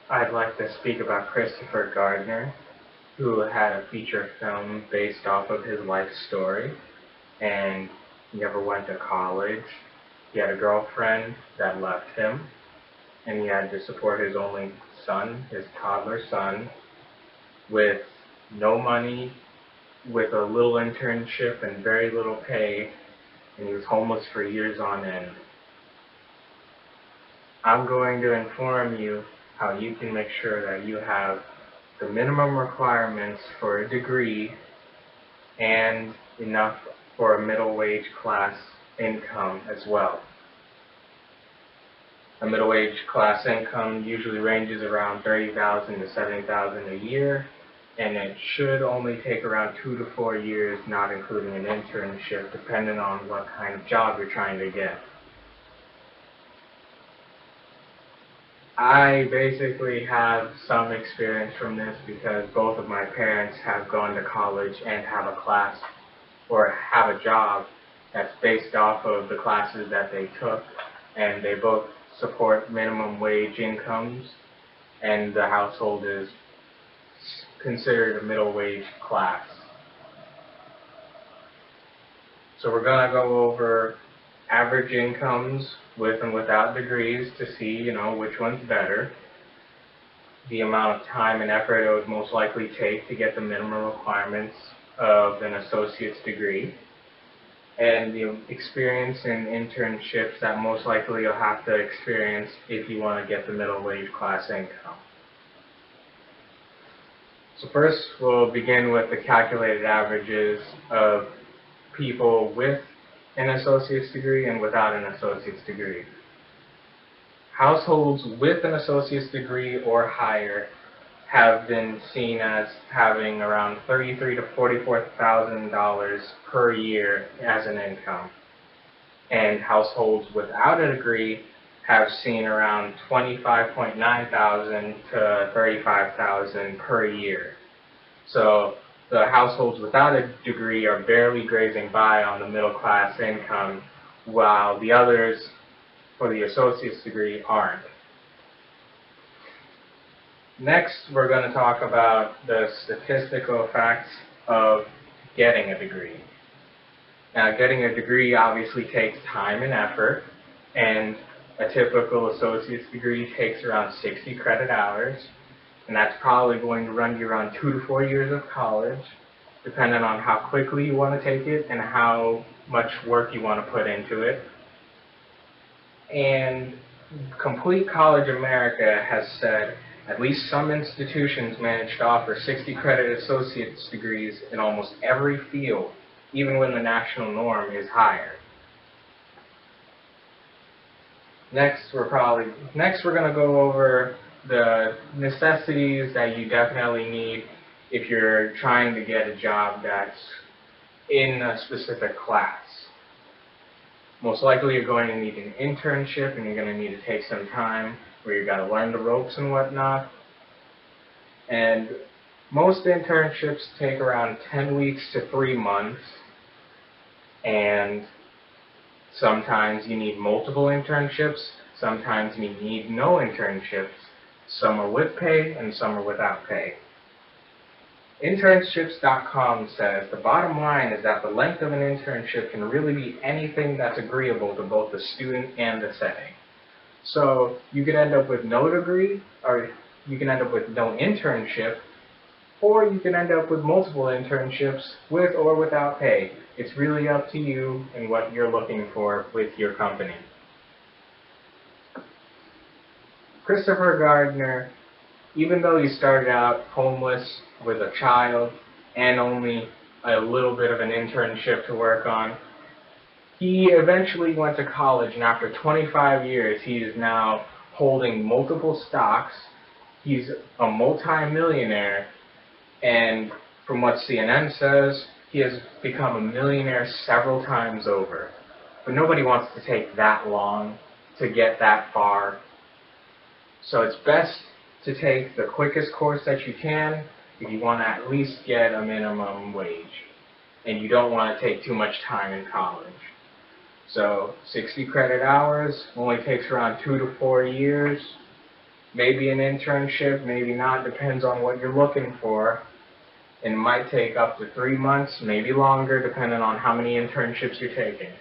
I'd like to speak about Christopher Gardner, who had a feature film based off of his life story, and he never went to college. He had a girlfriend that left him, and he had to support his only son, his toddler son, with no money, with a little internship and very little pay, and he was homeless for years on end. I'm going to inform you how you can make sure that you have the minimum requirements for a degree and enough for a middle wage class income as well. A middle wage class income usually ranges around $30,000 to $70,000 a year, and it should only take around 2 to 4 years, not including an internship, depending on what kind of job you're trying to get. I basically have some experience from this because both of my parents have gone to college and have a class or have a job that's based off of the classes that they took, and they both support minimum wage incomes, and the household is considered a middle wage class. So we're going to go over average incomes with and without degrees to see, which one's better, the amount of time and effort it would most likely take to get the minimum requirements of an associate's degree, and the experience in internships that most likely you'll have to experience if you want to get the middle wage class income. So first, we'll begin with the calculated averages of people with an associate's degree and without an associate's degree. Households with an associate's degree or higher have been seen as having around $33,000 to $44,000 per year as an income, and households without a degree have seen around $25,900 to $35,000 per year. So the households without a degree are barely grazing by on the middle class income, while the others for the associate's degree aren't. Next, we're going to talk about the statistical facts of getting a degree. Now, getting a degree obviously takes time and effort, and a typical associate's degree takes around 60 credit hours, and that's probably going to run you around 2 to 4 years of college, depending on how quickly you want to take it and how much work you want to put into it. And Complete College America has said at least some institutions manage to offer 60 credit associate's degrees in almost every field, even when the national norm is higher. Next, we're going to go over the necessities that you definitely need if you're trying to get a job that's in a specific class. Most likely you're going to need an internship, and you're going to need to take some time where you've got to learn the ropes and whatnot. And most internships take around 10 weeks to 3 months, and sometimes you need multiple internships, sometimes you need no internships. Some are with pay and some are without pay. Internships.com says the bottom line is that the length of an internship can really be anything that's agreeable to both the student and the setting. So you could end up with no degree, or you can end up with no internship, or you can end up with multiple internships with or without pay. It's really up to you and what you're looking for with your company. Christopher Gardner, even though he started out homeless with a child and only a little bit of an internship to work on, he eventually went to college, and after 25 years, he is now holding multiple stocks. He's a multi-millionaire, and from what CNN says, he has become a millionaire several times over. But nobody wants to take that long to get that far. So it's best to take the quickest course that you can if you want to at least get a minimum wage, and you don't want to take too much time in college. So 60 credit hours only takes around 2 to 4 years, Maybe an internship, maybe not, depends on what you're looking for. And it might take up to 3 months, maybe longer, depending on how many internships you're taking.